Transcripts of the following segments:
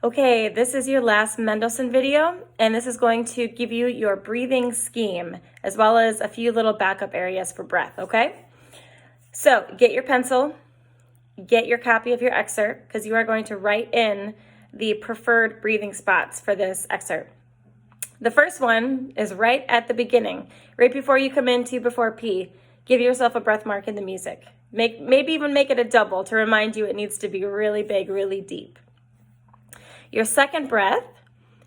Okay, this is your last Mendelssohn video, and this is going to give you your breathing scheme, as well as a few little backup areas for breath, okay? So get your pencil, get your copy of your excerpt, because you are going to write in the preferred breathing spots for this excerpt. The first one is right at the beginning, right before you come into before P. Give yourself a breath mark in the music. Maybe even make it a double to remind you it needs to be really big, really deep. Your second breath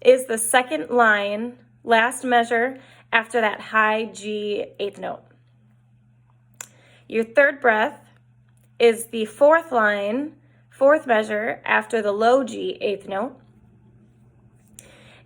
is the second line, last measure after that high G eighth note. Your third breath is the fourth line, fourth measure after the low G eighth note.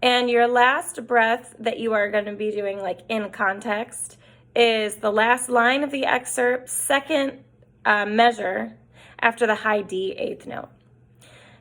And your last breath that you are going to be doing like in context is the last line of the excerpt, second measure after the high D eighth note.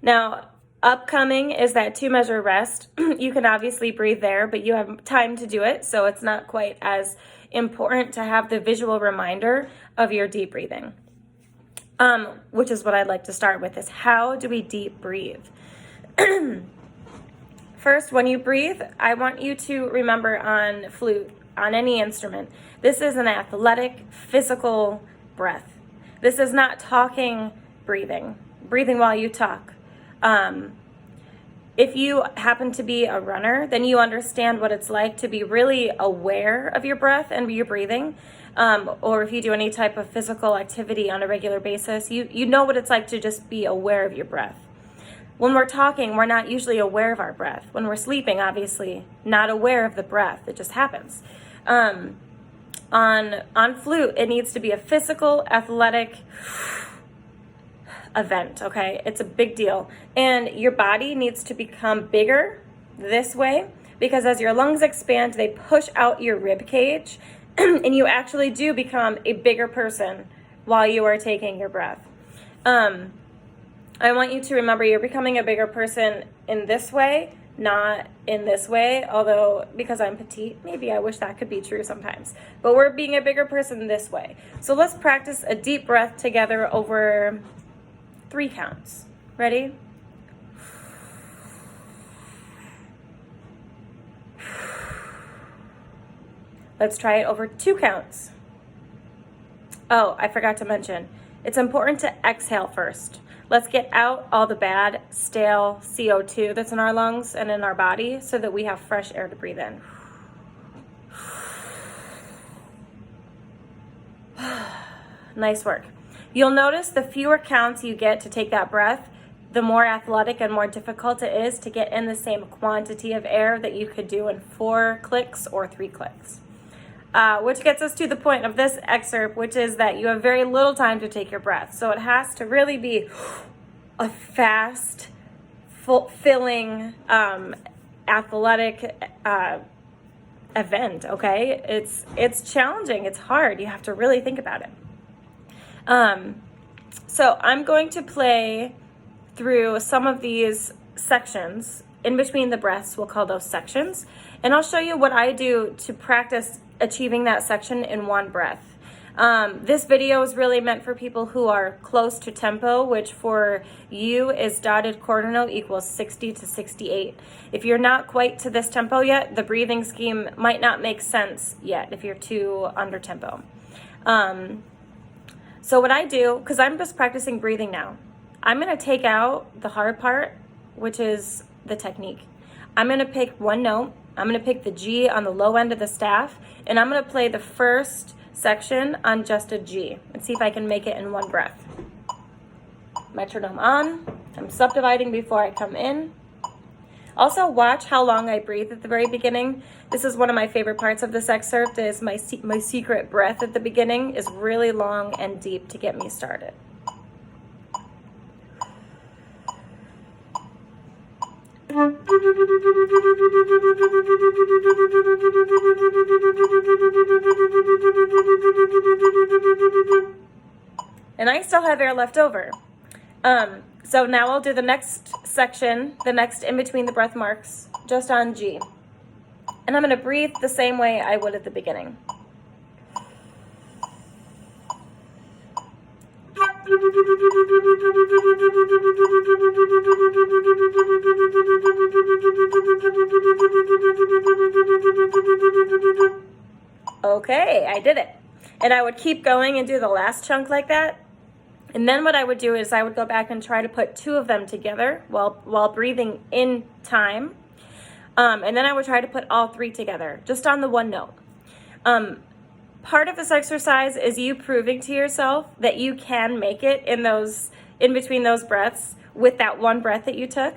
Now, upcoming is that 2-measure rest. You can obviously breathe there, but you have time to do it, so it's not quite as important to have the visual reminder of your deep breathing. Which is what I'd like to start with, is how do we deep breathe? First, when you breathe, I want you to remember on flute, on any instrument, this is an athletic, physical breath. This is not talking breathing while you talk. If you happen to be a runner, then you understand what it's like to be really aware of your breath and your breathing. Or if you do any type of physical activity on a regular basis, you know what it's like to just be aware of your breath. When we're talking, we're not usually aware of our breath. When we're sleeping, obviously, not aware of the breath. It just happens. On flute, it needs to be a physical, athletic event, okay? It's a big deal. And your body needs to become bigger this way, because as your lungs expand, they push out your rib cage, and you actually do become a bigger person while you are taking your breath. I want you to remember you're becoming a bigger person in this way, not in this way, although because I'm petite, maybe I wish that could be true sometimes. But we're being a bigger person this way. So let's practice a deep breath together over 3 counts. Ready? Let's try it over 2 counts. Oh, I forgot to mention, it's important to exhale first. Let's get out all the bad, stale CO2 that's in our lungs and in our body so that we have fresh air to breathe in. Nice work. You'll notice the fewer counts you get to take that breath, the more athletic and more difficult it is to get in the same quantity of air that you could do in 4 clicks or 3 clicks. Which gets us to the point of this excerpt, which is that you have very little time to take your breath. So it has to really be a fast, fulfilling, athletic event, okay? It's challenging, it's hard, you have to really think about it. So I'm going to play through some of these sections in between the breaths. We'll call those sections, and I'll show you what I do to practice achieving that section in one breath. This video is really meant for people who are close to tempo, which for you is dotted quarter note equals 60 to 68. If you're not quite to this tempo yet, the breathing scheme might not make sense yet if you're too under tempo. So what I do, because I'm just practicing breathing now, I'm going to take out the hard part, which is the technique. I'm going to pick one note. I'm going to pick the G on the low end of the staff, and I'm going to play the first section on just a G and see if I can make it in one breath. Metronome on. I'm subdividing before I come in. Also, watch how long I breathe at the very beginning. This is one of my favorite parts of this excerpt, is my secret breath at the beginning is really long and deep to get me started. And I still have air left over. So now I'll do the next section, the next in between the breath marks, just on G. And I'm going to breathe the same way I would at the beginning. And I would keep going and do the last chunk like that. And then what I would do is I would go back and try to put 2 of them together while breathing in time. And then I would try to put all 3 together, just on the one note. Part of this exercise is you proving to yourself that you can make it in between those breaths with that one breath that you took.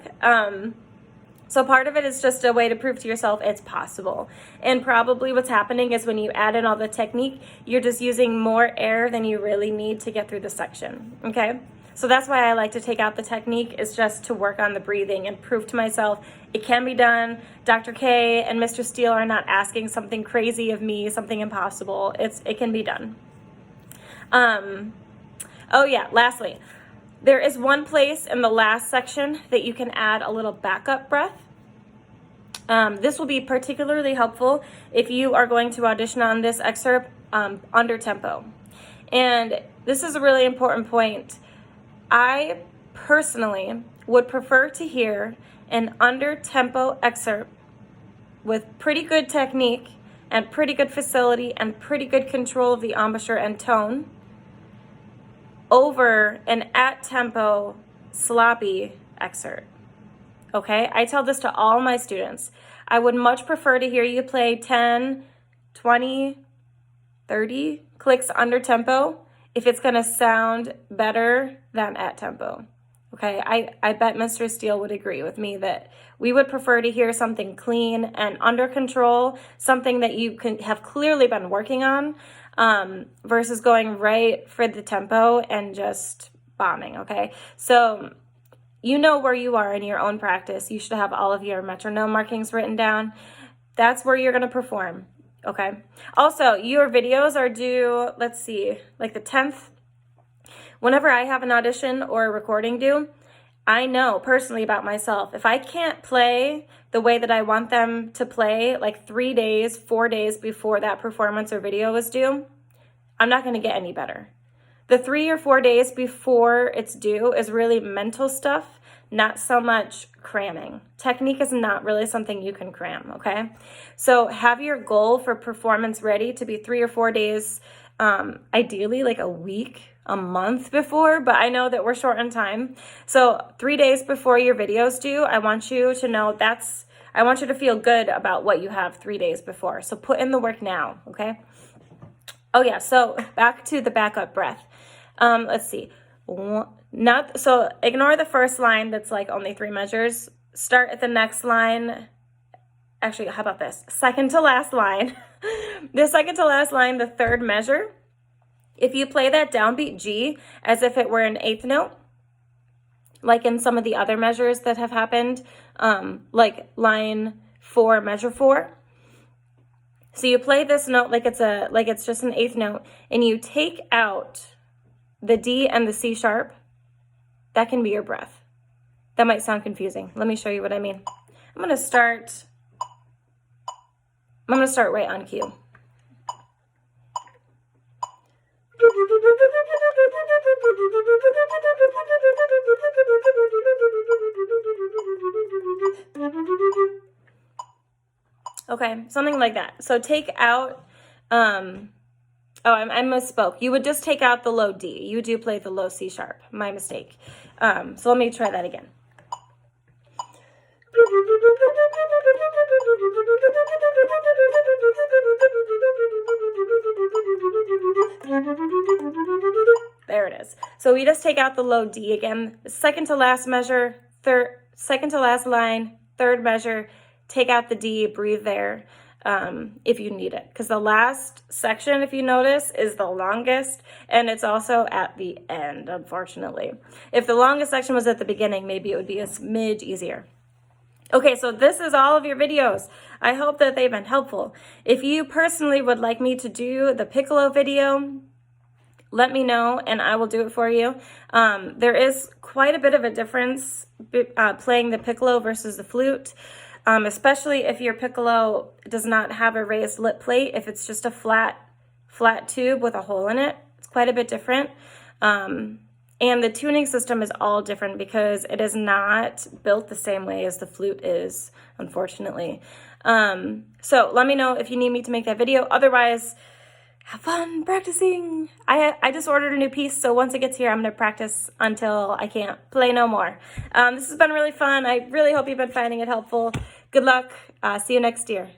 So part of it is just a way to prove to yourself it's possible. And probably what's happening is when you add in all the technique, you're just using more air than you really need to get through the section, okay? So that's why I like to take out the technique, is just to work on the breathing and prove to myself it can be done. Dr. K and Mr. Steele are not asking something crazy of me, something impossible. It can be done. Oh yeah, lastly, there is one place in the last section that you can add a little backup breath. This will be particularly helpful if you are going to audition on this excerpt under tempo. And this is a really important point. I personally would prefer to hear an under tempo excerpt with pretty good technique and pretty good facility and pretty good control of the embouchure and tone over an at tempo sloppy excerpt. Okay, I tell this to all my students. I would much prefer to hear you play 10, 20, 30 clicks under tempo if it's gonna sound better than at tempo. Okay, I bet Mr. Steele would agree with me that we would prefer to hear something clean and under control, something that you can have clearly been working on, versus going right for the tempo and just bombing, okay? So you know where you are in your own practice. You should have all of your metronome markings written down. That's where you're gonna perform, okay? Also, your videos are due, let's see, like the 10th. Whenever I have an audition or a recording due, I know personally about myself, if I can't play the way that I want them to play, like 3 days, 4 days before that performance or video is due, I'm not gonna get any better. The 3 or 4 days before it's due is really mental stuff, not so much cramming. Technique is not really something you can cram, okay? So have your goal for performance ready to be 3 or 4 days, ideally like a week, a month before, but I know that we're short on time. So 3 days before your video's due, I want you to know I want you to feel good about what you have 3 days before. So put in the work now, okay? Oh yeah, so back to the backup breath. Let's see. So ignore the first line that's like only 3 measures. Start at the next line. Actually, how about this? Second to last line. The second to last line, the 3rd measure. If you play that downbeat G as if it were an 8th note, like in some of the other measures that have happened, like line 4, measure 4. So you play this note like it's just an 8th note, and you take out the D and the C sharp. That can be your breath. That might sound confusing. Let me show you what I mean. I'm gonna start right on cue. Okay, something like that. So take out, I misspoke. You would just take out the low D. You do play the low C sharp, my mistake. So let me try that again. There it is. So we just take out the low D again. Second to last measure, second to last line, 3rd measure, take out the D, breathe there if you need it. Because the last section, if you notice, is the longest, and it's also at the end, unfortunately. If the longest section was at the beginning, maybe it would be a smidge easier. Okay, so this is all of your videos. I hope that they've been helpful. If you personally would like me to do the piccolo video, let me know and I will do it for you. There is quite a bit of a difference playing the piccolo versus the flute, especially if your piccolo does not have a raised lip plate. If it's just a flat tube with a hole in it, it's quite a bit different. And the tuning system is all different because it is not built the same way as the flute is, unfortunately. So let me know if you need me to make that video. Otherwise, have fun practicing. I just ordered a new piece, so once it gets here, I'm going to practice until I can't play no more. This has been really fun. I really hope you've been finding it helpful. Good luck. See you next year.